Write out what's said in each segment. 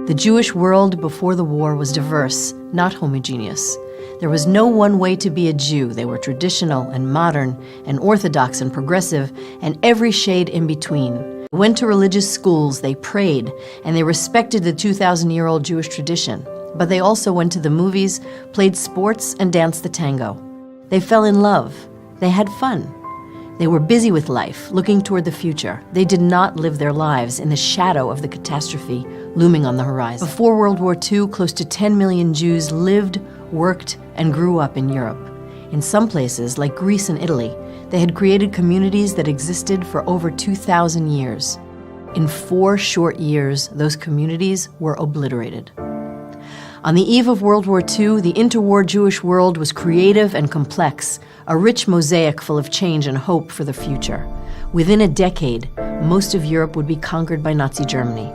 The Jewish world before the war was diverse, not homogeneous. There was no one way to be a Jew. They were traditional and modern and orthodox and progressive and every shade in between. They went to religious schools, they prayed, and they respected the 2,000-year-old Jewish tradition. But they also went to the movies, played sports, and danced the tango. They fell in love. They had fun. They were busy with life, looking toward the future. They did not live their lives in the shadow of the catastrophe looming on the horizon. Before World War II, close to 10 million Jews lived, worked, and grew up in Europe. In some places, like Greece and Italy, they had created communities that existed for over 2,000 years. In 4 short years, those communities were obliterated. On the eve of World War II, the interwar Jewish world was creative and complex, a rich mosaic full of change and hope for the future. Within a decade, most of Europe would be conquered by Nazi Germany.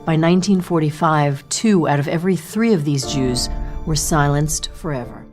By 1945, 2 out of every 3 of these Jews were silenced forever.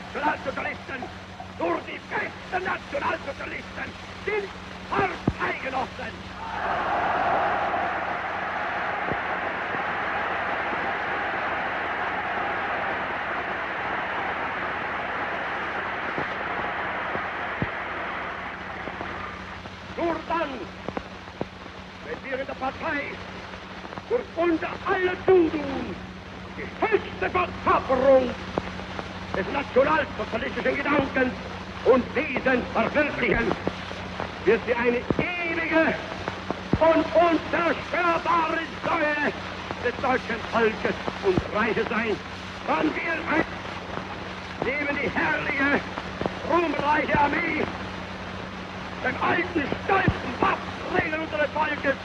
Nationalsozialisten, nur die besten Nationalsozialisten sind Parteigenossen. Nur dann, wenn wir in der Partei durch unser aller Zutun die höchste Verkörperung des nationalsozialistischen Gedankens und Wesens verwirklichen, wird sie eine ewige und unzerstörbare Säule des deutschen Volkes und Reiches sein. Wann wir neben die herrliche, ruhmreiche Armee, den alten, stolzen Waffenträgern unseres Volkes,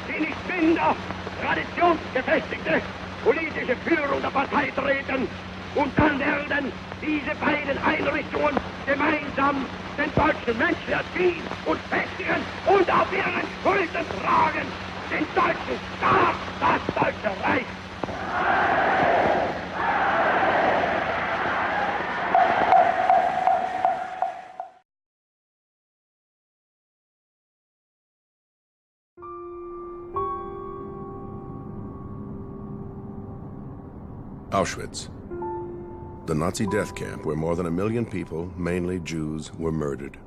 die nicht minder traditionsgefestigte politische Führung der Partei treten. Und dann werden diese beiden Einrichtungen gemeinsam den deutschen Menschen erziehen und festigen und auf ihren Schultern tragen den deutschen Staat, das Deutsche Reich. Auschwitz, the Nazi death camp where more than 1 million people, mainly Jews, were murdered.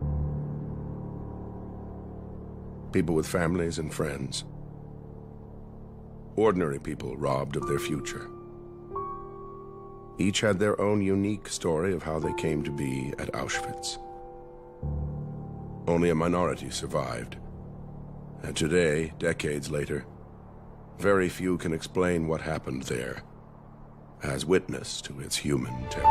People with families and friends. Ordinary people robbed of their future. Each had their own unique story of how they came to be at Auschwitz. Only a minority survived. And today, decades later, very few can explain what happened there as witness to its human terror.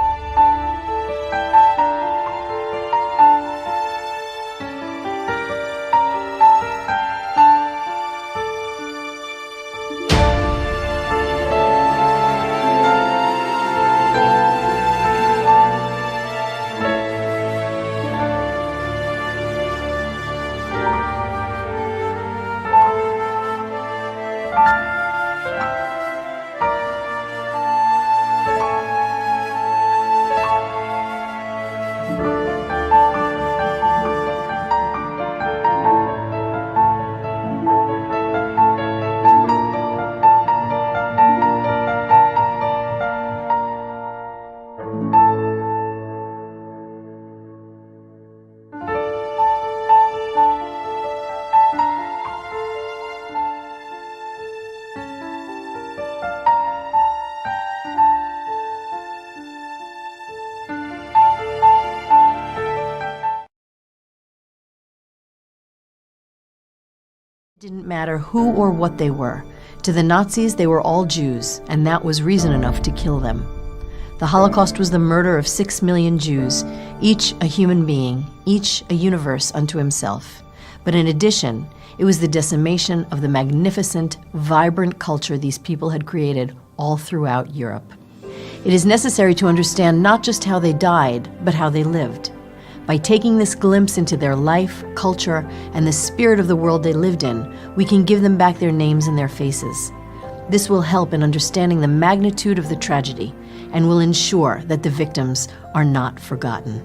Didn't matter who or what they were. To the Nazis, they were all Jews, and that was reason enough to kill them. The Holocaust was the murder of 6 million Jews, each a human being, each a universe unto himself. But in addition, it was the decimation of the magnificent, vibrant culture these people had created all throughout Europe. It is necessary to understand not just how they died, but how they lived. By taking this glimpse into their life, culture, and the spirit of the world they lived in, we can give them back their names and their faces. This will help in understanding the magnitude of the tragedy and will ensure that the victims are not forgotten.